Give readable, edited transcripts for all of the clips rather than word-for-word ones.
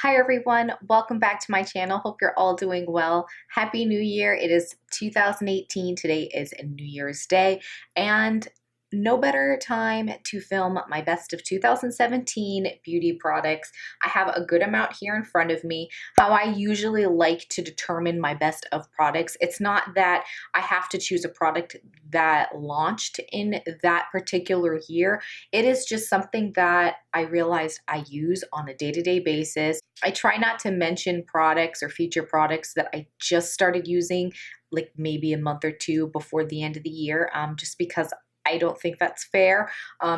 Hi everyone, welcome back to my channel. Hope you're all doing well. Happy New Year. It is 2018. Today is New Year's Day and no better time to film my best of 2017 beauty products. I have a good amount here in front of me. How I usually like to determine my best of products, it's not that I have to choose a product that launched in that particular year. It is just something that I realized I use on a day-to-day basis. I try not to mention products or feature products that I just started using like maybe a month or two before the end of the year, just because I don't think that's fair,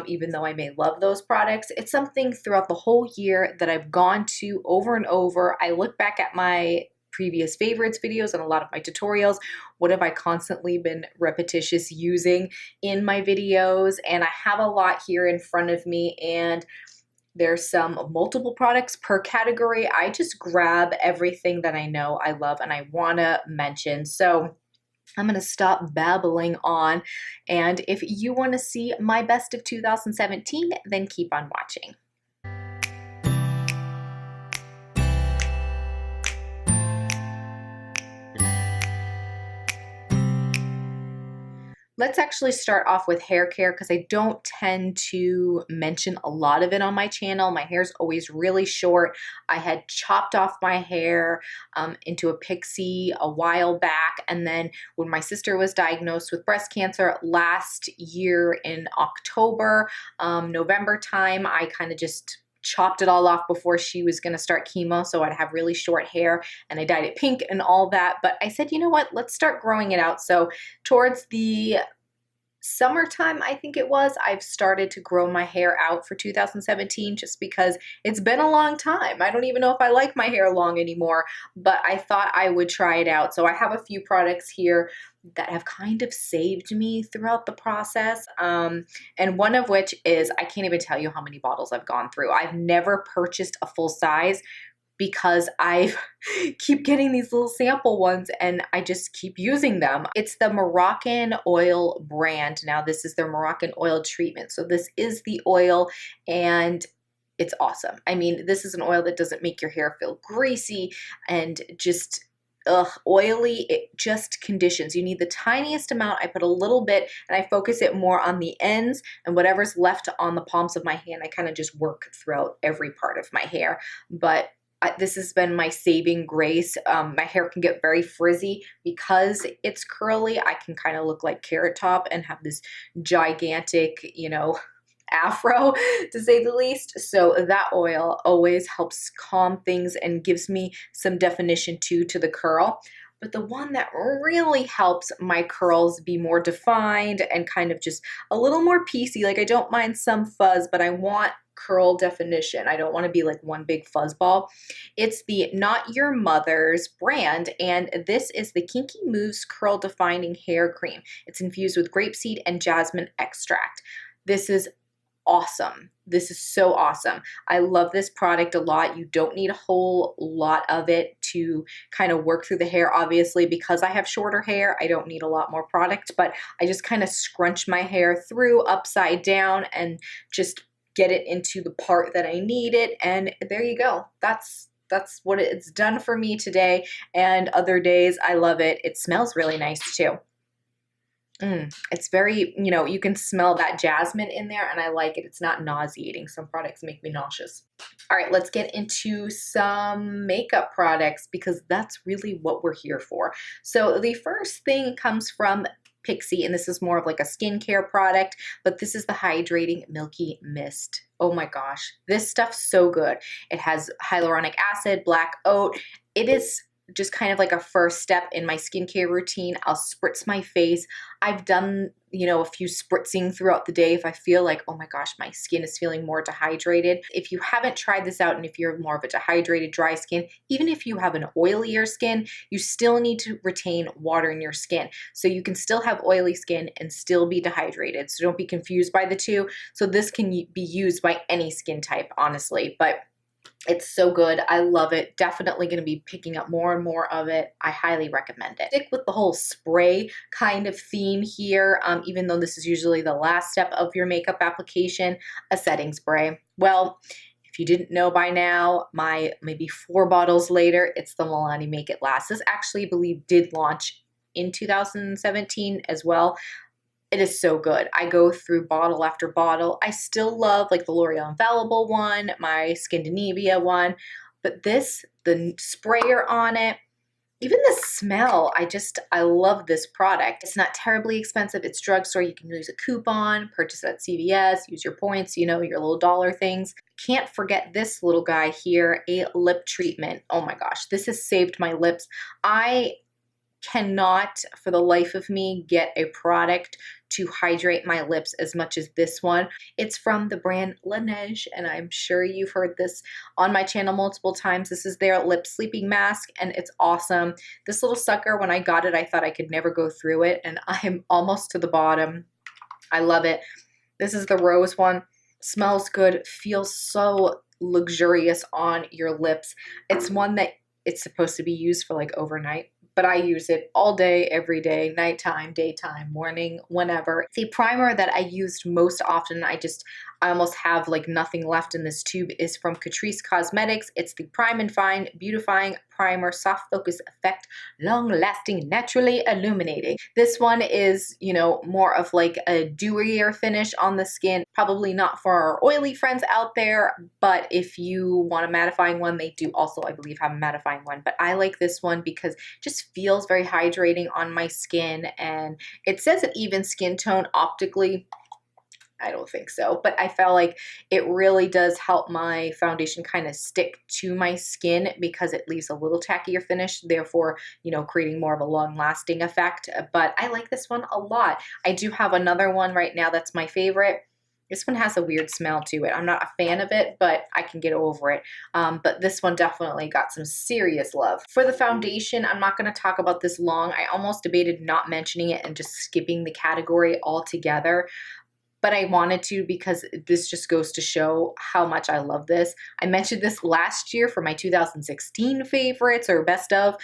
even though I may love those products. It's something throughout the whole year that I've gone to over and over. I look back at my previous favorites videos and a lot of my tutorials. What have I constantly been repetitious using in my videos? And I have a lot here in front of me, and there's some multiple products per category. I just grab everything that I know I love and I want to mention. So I'm going to stop babbling on, and if you want to see my best of 2017, then keep on watching. Let's actually start off with hair care because I don't tend to mention a lot of it on my channel. My hair's always really short. I had chopped off my hair into a Pixi a while back, and then when my sister was diagnosed with breast cancer last year in October, November time, I kind of just chopped it all off before she was going to start chemo, so I'd have really short hair, and I dyed it pink and all that. But I said, you know what, let's start growing it out. So towards the summertime, I think it was, I've started to grow my hair out for 2017 just because it's been a long time. I don't even know if I like my hair long anymore, but I thought I would try it out. So I have a few products here that have kind of saved me throughout the process. And one of which is, I can't even tell you how many bottles I've gone through. I've never purchased a full size because I keep getting these little sample ones and I just keep using them. It's the Moroccan Oil brand. Now this is their Moroccan Oil Treatment. So this is the oil and it's awesome. I mean, this is an oil that doesn't make your hair feel greasy and just oily. It just conditions. You need the tiniest amount. I put a little bit and I focus it more on the ends, and whatever's left on the palms of my hand, I kind of just work throughout every part of my hair. But this has been my saving grace. My hair can get very frizzy because it's curly. I can kind of look like Carrot Top and have this gigantic, you know, afro to say the least. So that oil always helps calm things and gives me some definition too to the curl. But the one that really helps my curls be more defined and kind of just a little more piecey, like I don't mind some fuzz, but I want curl definition. I don't want to be like one big fuzz ball. It's the Not Your Mother's brand, and this is the Kinky Mousse Curl Defining Hair Cream. It's infused with grapeseed and jasmine extract. This is awesome. This is so awesome. I love this product a lot. You don't need a whole lot of it to kind of work through the hair. Obviously, because I have shorter hair, I don't need a lot more product, but I just kind of scrunch my hair through upside down and just get it into the part that I need it, and there you go. That's what it's done for me today, and other days I love it. It smells really nice too. It's very, you know, you can smell that jasmine in there, and I like it. It's not nauseating. Some products make me nauseous. All right, let's get into some makeup products because that's really what we're here for. So the first thing comes from Pixi, and this is more of like a skincare product, but this is the Hydrating Milky Mist. Oh my gosh, this stuff's so good. It has hyaluronic acid, black oat. It is just kind of like a first step in my skincare routine. I'll spritz my face. I've done, you know, a few spritzing throughout the day if I feel like, oh my gosh, my skin is feeling more dehydrated. If you haven't tried this out, and if you're more of a dehydrated, dry skin, even if you have an oilier skin, you still need to retain water in your skin. So you can still have oily skin and still be dehydrated. So don't be confused by the two. So this can be used by any skin type, honestly, but it's so good. I love it. Definitely going to be picking up more and more of it. I highly recommend it. Stick with the whole spray kind of theme here, even though this is usually the last step of your makeup application, a setting spray. Well, if If you didn't know by now, my maybe 4 bottles later, it's the Milani Make It Last. This actually, I believe, did launch in 2017 as well. It is so good. I go through bottle after bottle. I still love like the L'Oreal Infallible one, my Scandinavia one, but this, the sprayer on it, even the smell, I love this product. It's not terribly expensive. It's drugstore. You can use a coupon, purchase it at CVS, use your points, you know, your little dollar things. Can't forget this little guy here, a lip treatment. Oh my gosh, this has saved my lips. I cannot for the life of me get a product to hydrate my lips as much as this one. It's from the brand Laneige, and I'm sure you've heard this on my channel multiple times. This is their lip sleeping mask, and it's awesome. This little sucker, when I got it, I thought I could never go through it, and I'm almost to the bottom. I love it. This is the rose one. Smells good, feels so luxurious on your lips. It's one that it's supposed to be used for like overnight, but I use it all day, every day, nighttime, daytime, morning, whenever. The primer that I used most often, I almost have like nothing left in this tube, is from Catrice Cosmetics. It's the Prime and Fine Beautifying Primer Soft Focus Effect, Long Lasting, Naturally Illuminating. This one is, you know, more of like a dewier finish on the skin. Probably not for our oily friends out there, but if you want a mattifying one, they do also, I believe, have a mattifying one. But I like this one because it just feels very hydrating on my skin, and it says an even skin tone optically. I don't think so, but I felt like it really does help my foundation kind of stick to my skin because it leaves a little tackier finish, therefore, you know, creating more of a long-lasting effect. But I like this one a lot. I do have another one right now that's my favorite. This one has a weird smell to it. I'm not a fan of it, but I can get over it. But this one definitely got some serious love. For the foundation, I'm not going to talk about this long. I almost debated not mentioning it and just skipping the category altogether, but I wanted to because this just goes to show how much I love this. I mentioned this last year for my 2016 favorites or best of,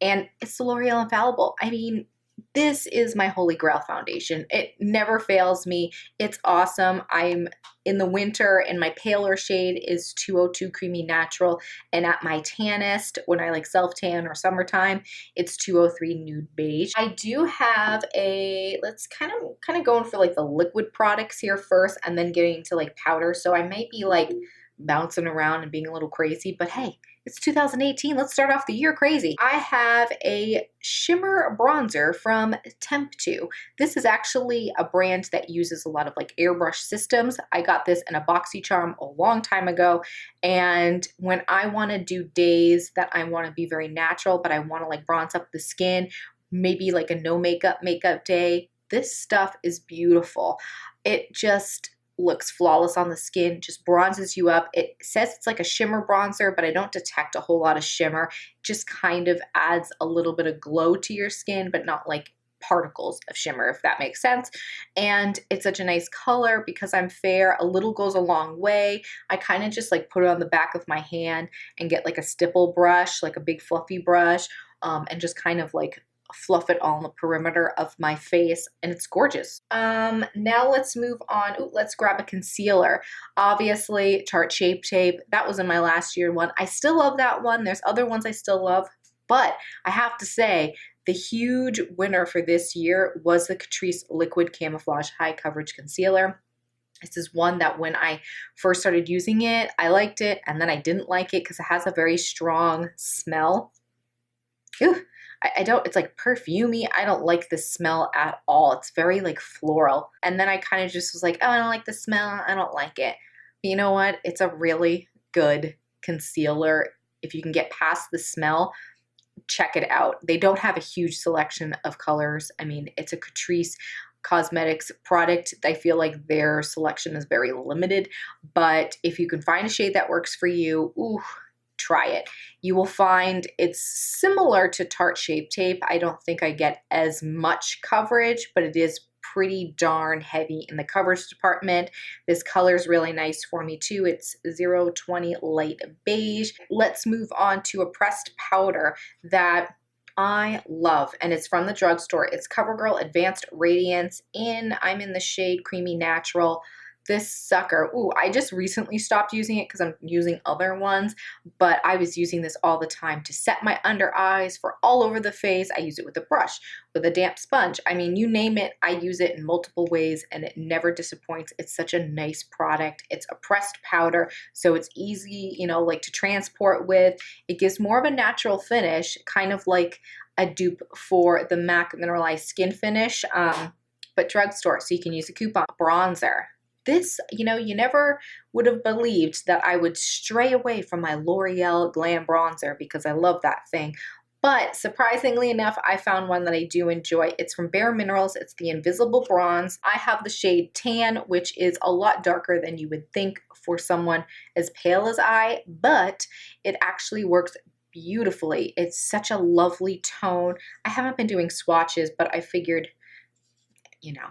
and it's the L'Oreal Infallible. I mean, this is my holy grail foundation. It never fails me. It's awesome. I'm in the winter and my paler shade is 202 Creamy Natural. And at my tannest, when I like self tan or summertime, it's 203 Nude Beige. I do have a, let's kind of going for like the liquid products here first and then getting into like powder. So I might be like bouncing around and being a little crazy, but hey, it's 2018. Let's start off the year crazy. I have a shimmer bronzer from Temptu. This is actually a brand that uses a lot of like airbrush systems. I got this in a BoxyCharm a long time ago. And when I want to do days that I want to be very natural, but I want to like bronze up the skin, maybe like a no makeup day, this stuff is beautiful. It just looks flawless on the skin, just bronzes you up. It says it's like a shimmer bronzer, but I don't detect a whole lot of shimmer. It just kind of adds a little bit of glow to your skin, but not like particles of shimmer, if that makes sense. And it's such a nice color because I'm fair. A little goes a long way. I kind of just like put it on the back of my hand and get like a stipple brush, like a big fluffy brush, and just kind of like fluff it all on the perimeter of my face, and it's gorgeous. Now let's move on. Ooh, let's grab a concealer. Obviously, Tarte Shape Tape. That was in my last year one. I still love that one. There's other ones I still love, but I have to say the huge winner for this year was the Catrice Liquid Camouflage High Coverage Concealer. This is one that when I first started using it, I liked it, and then I didn't like it because it has a very strong smell. Ooh. I don't, it's like perfumey. I don't like the smell at all. It's very like floral. And then I kind of just was like, oh, I don't like the smell. I don't like it. But you know what? It's a really good concealer. If you can get past the smell, check it out. They don't have a huge selection of colors. I mean, it's a Catrice Cosmetics product. I feel like their selection is very limited, but if you can find a shade that works for you, ooh, try it. You will find it's similar to Tarte Shape Tape. I don't think I get as much coverage, but it is pretty darn heavy in the coverage department. This color is really nice for me too. It's 020 Light Beige. Let's move on to a pressed powder that I love, and it's from the drugstore. It's CoverGirl Advanced Radiance I'm in the shade Creamy Natural. this sucker, ooh, I just recently stopped using it because I'm using other ones, but I was using this all the time to set my under eyes for all over the face. I use it with a brush, with a damp sponge. I mean, you name it, I use it in multiple ways and it never disappoints. It's such a nice product. It's a pressed powder, so it's easy, you know, like to transport with. It gives more of a natural finish, kind of like a dupe for the MAC Mineralized Skin Finish, but drugstore, so you can use a coupon. Bronzer. This, you know, you never would have believed that I would stray away from my L'Oreal Glam Bronzer because I love that thing. But surprisingly enough, I found one that I do enjoy. It's from BareMinerals. It's the Invisible Bronze. I have the shade Tan, which is a lot darker than you would think for someone as pale as I, but it actually works beautifully. It's such a lovely tone. I haven't been doing swatches, but I figured, you know,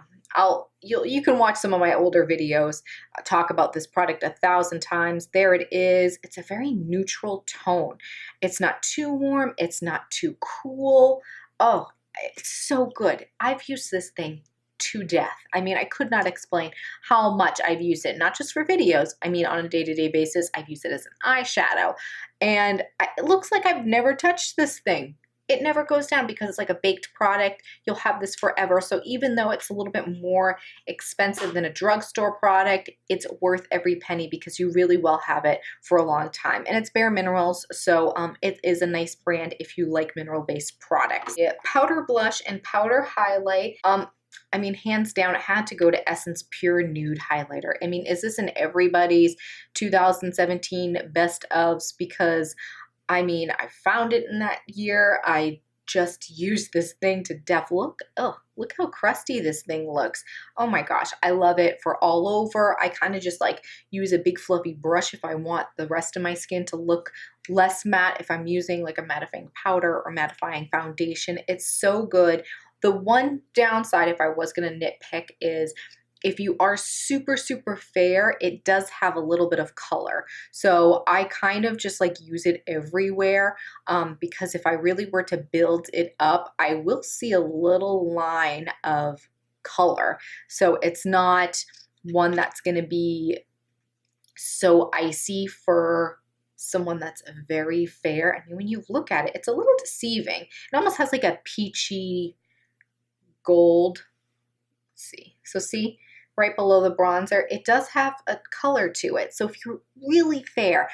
you can watch some of my older videos, talk about this product 1,000 times. There it is. It's a very neutral tone. It's not too warm. It's not too cool. Oh, it's so good. I've used this thing to death. I mean, I could not explain how much I've used it, not just for videos. I mean, on a day-to-day basis, I've used it as an eyeshadow. And it looks like I've never touched this thing. It never goes down because it's like a baked product. You'll have this forever. So even though it's a little bit more expensive than a drugstore product, it's worth every penny because you really will have it for a long time. And it's BareMinerals, so it is a nice brand if you like mineral-based products. Yeah, powder blush and powder highlight. I mean, hands down, it had to go to Essence Pure Nude Highlighter. I mean, is this in everybody's 2017 best ofs? Because I mean, I found it in that year. I just used this thing to death. Look, oh, look how crusty this thing looks. Oh my gosh, I love it for all over. I kind of just like use a big fluffy brush if I want the rest of my skin to look less matte, if I'm using like a mattifying powder or mattifying foundation. It's so good. The one downside, if I was going to nitpick, is if you are super, super fair, it does have a little bit of color. So I kind of just like use it everywhere because if I really were to build it up, I will see a little line of color. So it's not one that's going to be so icy for someone that's very fair. I mean, when you look at it, it's a little deceiving. It almost has like a peachy gold. Let's see. So see? Right below the bronzer, it does have a color to it. So if you're really fair,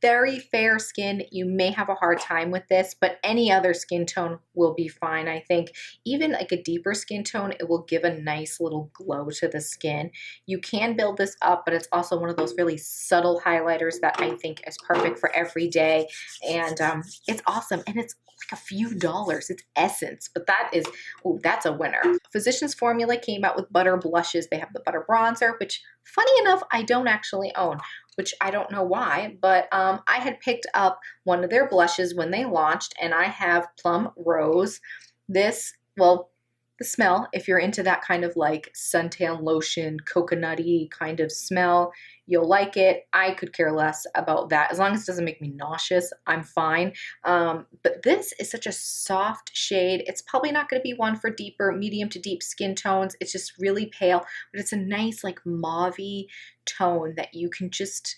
very fair skin, you may have a hard time with this, but any other skin tone will be fine. I think even like a deeper skin tone, it will give a nice little glow to the skin. You can build this up, but it's also one of those really subtle highlighters that I think is perfect for every day. And it's awesome. And it's like a few dollars. It's Essence, but that is, oh, that's a winner. Physicians Formula came out with butter blushes. They have the butter bronzer, which funny enough, I don't actually own, which I don't know why, but I had picked up one of their blushes when they launched, and I have Plum Rose. This, well, the smell, if you're into that kind of like suntan lotion, coconutty kind of smell, you'll like it. I could care less about that. As long as it doesn't make me nauseous, I'm fine. But this is such a soft shade. It's probably not going to be one for deeper, medium to deep skin tones. It's just really pale, but it's a nice like mauve-y tone that you can just,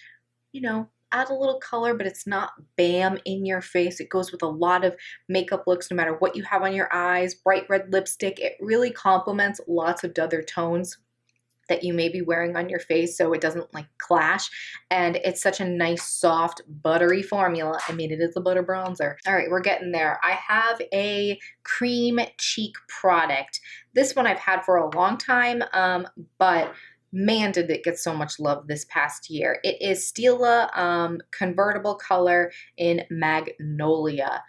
you know, add a little color, but it's not bam in your face. It goes with a lot of makeup looks, no matter what you have on your eyes. Bright red lipstick. It really complements lots of other tones that you may be wearing on your face, so it doesn't like clash. And it's such a nice, soft, buttery formula. I mean, it is a butter bronzer. All right, we're getting there. I have a cream cheek product. This one I've had for a long time, but man, did it get so much love this past year. It is Stila Convertible color in Magnolia.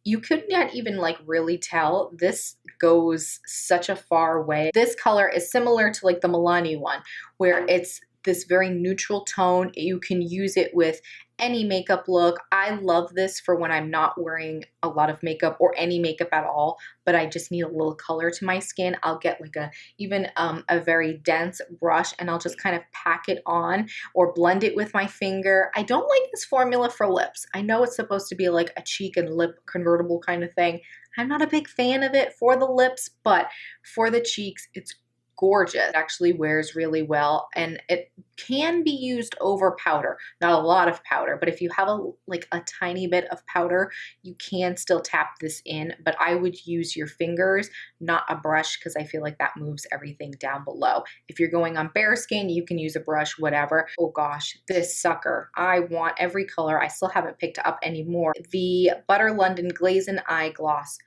You could not even like really tell. This goes such a far way. This color is similar to like the Milani one, where it's this very neutral tone. You can use it with any makeup look. I love this for when I'm not wearing a lot of makeup or any makeup at all, but I just need a little color to my skin. I'll get like even a very dense brush and I'll just kind of pack it on or blend it with my finger. I don't like this formula for lips. I know it's supposed to be like a cheek and lip convertible kind of thing. I'm not a big fan of it for the lips, but for the cheeks, it's gorgeous. It actually wears really well, and it can be used over powder. Not a lot of powder, but if you have like a tiny bit of powder, you can still tap this in, but I would use your fingers, not a brush, because I feel like that moves everything down below. If you're going on bare skin, you can use a brush, whatever. Oh gosh, this sucker. I want every color. I still haven't picked up any more. The Butter London Glazen Eye Gloss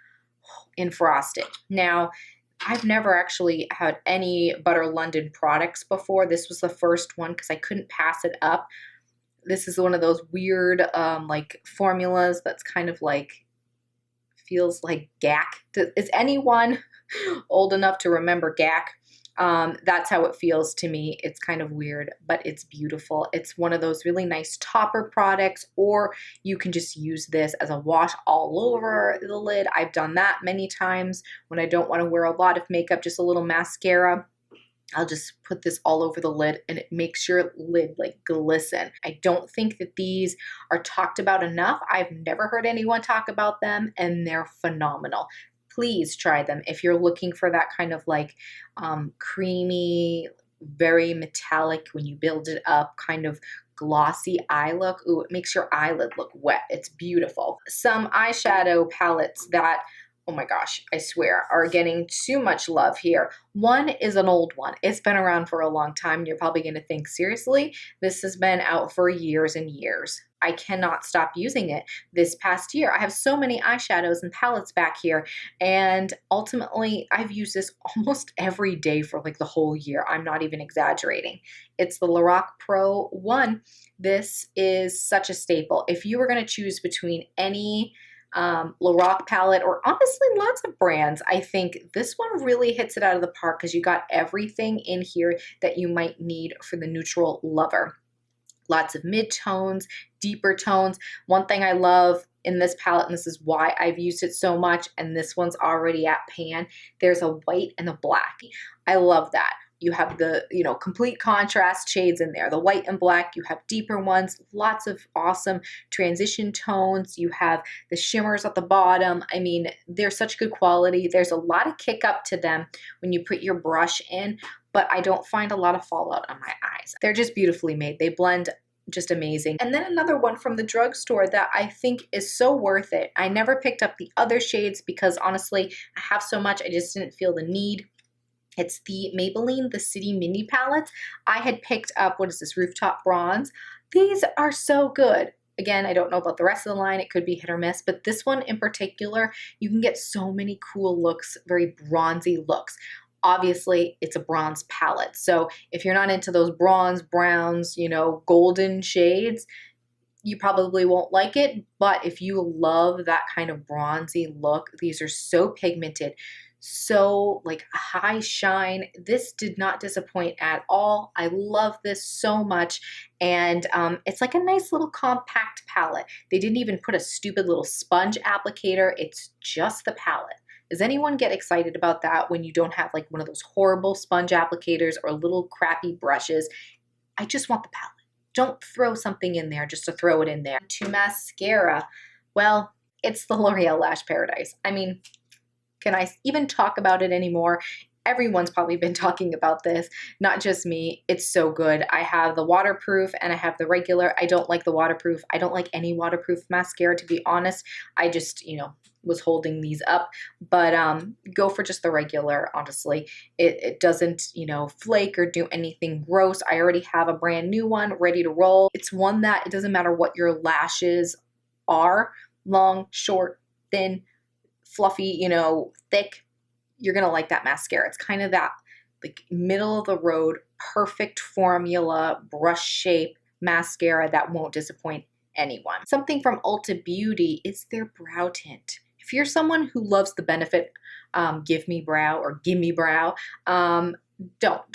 in Frosted. Now, I've never actually had any Butter London products before. This was the first one because I couldn't pass it up. This is one of those weird like formulas that's kind of like, feels like GAC. Is anyone old enough to remember GAC? That's how it feels to me. It's kind of weird, but it's beautiful. It's one of those really nice topper products, or you can just use this as a wash all over the lid. I've done that many times when I don't want to wear a lot of makeup, just a little mascara. I'll just put this all over the lid and it makes your lid like glisten. I don't think that these are talked about enough. I've never heard anyone talk about them, and they're phenomenal. Please try them if you're looking for that kind of like creamy, very metallic, when you build it up, kind of glossy eye look. Ooh, it makes your eyelid look wet. It's beautiful. Some eyeshadow palettes that, oh my gosh, I swear, are getting too much love here. One is an old one. It's been around for a long time. You're probably going to think, seriously? This has been out for years and years. I cannot stop using it. This past year, I have so many eyeshadows and palettes back here, and ultimately, I've used this almost every day for like the whole year. I'm not even exaggerating. It's the Lorac Pro 1. This is such a staple. If you were going to choose between any Lorac palette, or honestly lots of brands, I think this one really hits it out of the park because you got everything in here that you might need for the neutral lover. Lots of mid-tones, deeper tones. One thing I love in this palette, and this is why I've used it so much, and this one's already at pan, there's a white and a black. I love that. You have the, you know, complete contrast shades in there, the white and black. You have deeper ones, lots of awesome transition tones. You have the shimmers at the bottom. I mean, they're such good quality. There's a lot of kick up to them when you put your brush in, but I don't find a lot of fallout on my eyes. They're just beautifully made. They blend just amazing. And then another one from the drugstore that I think is so worth it. I never picked up the other shades because honestly, I have so much, I just didn't feel the need. It's the Maybelline The City Mini Palettes. I had picked up, what is this, Rooftop Bronze. These are so good. Again, I don't know about the rest of the line. It could be hit or miss, but this one in particular, you can get so many cool looks, very bronzy looks. Obviously, it's a bronze palette. So if you're not into those bronze, browns, you know, golden shades, you probably won't like it. But if you love that kind of bronzy look, these are so pigmented, so like high shine. This did not disappoint at all. I love this so much, and it's like a nice little compact palette. They didn't even put a stupid little sponge applicator. It's just the palette. Does anyone get excited about that when you don't have like one of those horrible sponge applicators or little crappy brushes? I just want the palette. Don't throw something in there just to throw it in there. To mascara, well, it's the L'Oreal Lash Paradise. I mean, can I even talk about it anymore? Everyone's probably been talking about this, not just me. It's so good. I have the waterproof and I have the regular. I don't like the waterproof. I don't like any waterproof mascara, to be honest. I just, you know, was holding these up, but go for just the regular, honestly. It doesn't, you know, flake or do anything gross. I already have a brand new one ready to roll. It's one that it doesn't matter what your lashes are, long, short, thin, fluffy, you know, thick, you're gonna like that mascara. It's kind of that like middle of the road, perfect formula, brush shape mascara that won't disappoint anyone. Something from Ulta Beauty is their brow tint. If you're someone who loves the Benefit Give Me Brow or Gimme Brow, don't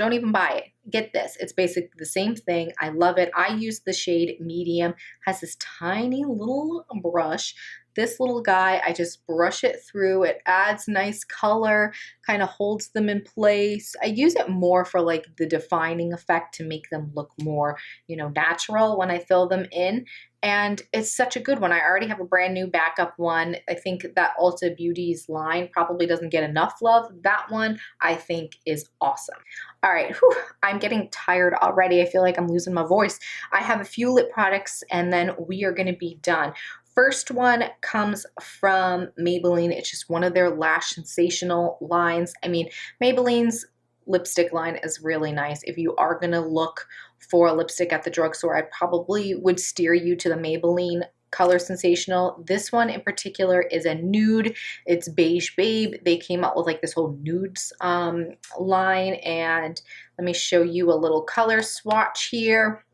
even buy it. Get this. It's basically the same thing. I love it. I use the shade medium. Has this tiny little brush This little guy, I just brush it through. It adds nice color, kind of holds them in place. I use it more for like the defining effect to make them look more, you know, natural when I fill them in. And it's such a good one. I already have a brand new backup one. I think that Ulta Beauty's line probably doesn't get enough love. That one I think is awesome. All right, whew, I'm getting tired already. I feel like I'm losing my voice. I have a few lip products and then we are gonna be done. First one comes from Maybelline. It's just one of their Lash Sensational lines. I mean, Maybelline's lipstick line is really nice. If you are gonna look for a lipstick at the drugstore, I probably would steer you to the Maybelline Color Sensational. This one in particular is a nude. It's Beige Babe. They came out with like this whole nudes line, and let me show you a little color swatch here.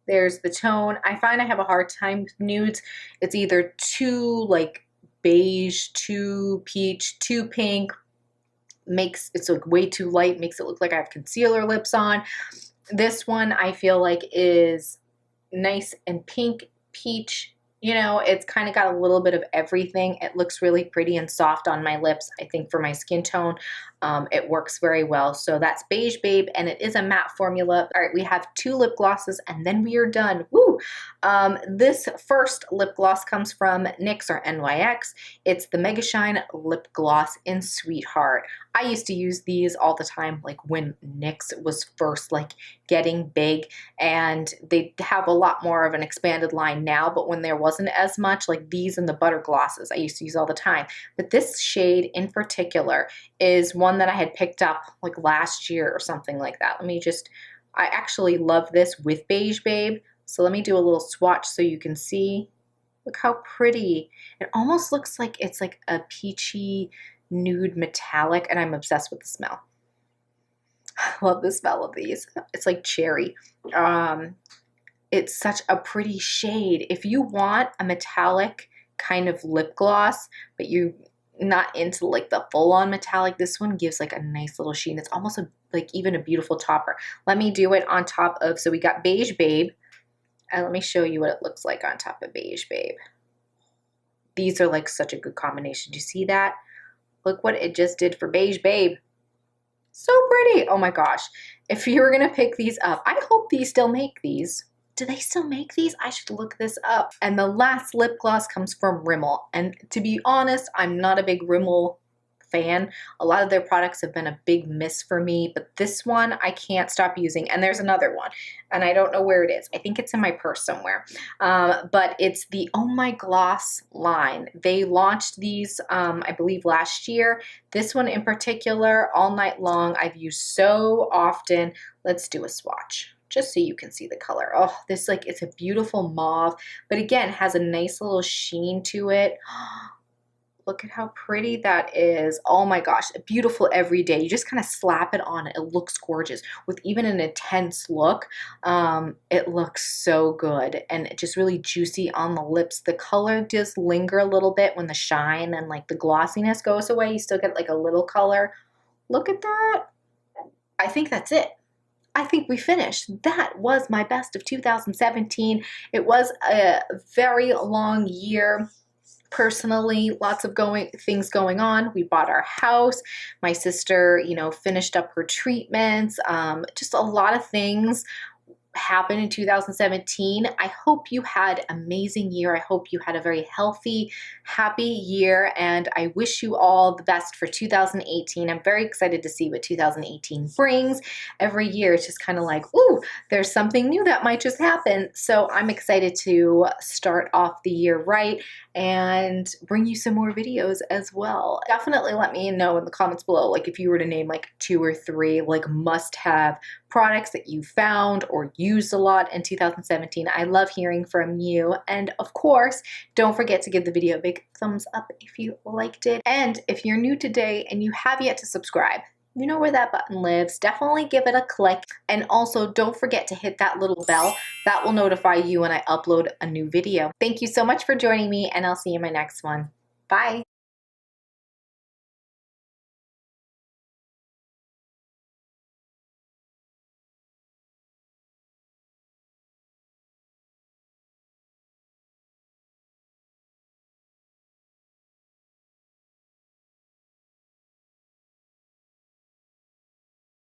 There's the tone. I find I have a hard time with nudes. It's either too like beige, too peach, too pink. It's like way too light, makes it look like I have concealer lips on. This one I feel like is nice and pink, peach. You know, it's kind of got a little bit of everything. It looks really pretty and soft on my lips. I think for my skin tone, it works very well. So that's Beige Babe, and it is a matte formula. All right, we have 2 lip glosses, and then we are done. Woo! This first lip gloss comes from NYX or NYX. It's the Mega Shine Lip Gloss in Sweetheart. I used to use these all the time, like when NYX was first like getting big, and they have a lot more of an expanded line now, but when there wasn't as much, like these and the butter glosses I used to use all the time. But this shade in particular is one that I had picked up like last year or something like that. I actually love this with Beige Babe. So let me do a little swatch so you can see. Look how pretty. It almost looks like it's like a peachy nude metallic, and I'm obsessed with the smell. I love the smell of these. It's like cherry. It's such a pretty shade. If you want a metallic kind of lip gloss, but you're not into like the full-on metallic, this one gives like a nice little sheen. It's almost like even a beautiful topper. Let me do it on top of, so we got Beige Babe, and let me show you what it looks like on top of Beige Babe. These are like such a good combination. Do you see that? Look what it just did for Beige Babe. So pretty. Oh my gosh. If you were going to pick these up, I hope these still make these. Do they still make these? I should look this up. And the last lip gloss comes from Rimmel. And to be honest, I'm not a big Rimmel fan. A lot of their products have been a big miss for me, but this one I can't stop using. And there's another one, and I don't know where it is. I think it's in my purse somewhere. But it's the Oh My Gloss line. They launched these, I believe last year. This one in particular, all night long, I've used so often. Let's do a swatch, just so you can see the color. Oh, this like, it's a beautiful mauve, but again, has a nice little sheen to it. Look at how pretty that is. Oh my gosh, beautiful every day. You just kind of slap it on. It looks gorgeous. With even an intense look, it looks so good and just really juicy on the lips. The color does linger a little bit when the shine and like the glossiness goes away. You still get like a little color. Look at that. I think that's it. I think we finished. That was my best of 2017. It was a very long year. Personally, lots of things going on. We bought our house. My sister, you know, finished up her treatments. Just a lot of things happened in 2017. I hope you had an amazing year. I hope you had a very healthy, happy year, and I wish you all the best for 2018. I'm very excited to see what 2018 brings. Every year it's just kind of like, ooh, there's something new that might just happen. So I'm excited to start off the year right and bring you some more videos as well. Definitely let me know in the comments below, like if you were to name like 2 or 3 like must-have products that you found or used a lot in 2017. I love hearing from you. And of course, don't forget to give the video a big thumbs up if you liked it. And if you're new today and you have yet to subscribe, you know where that button lives. Definitely give it a click. And also don't forget to hit that little bell. That will notify you when I upload a new video. Thank you so much for joining me, and I'll see you in my next one. Bye.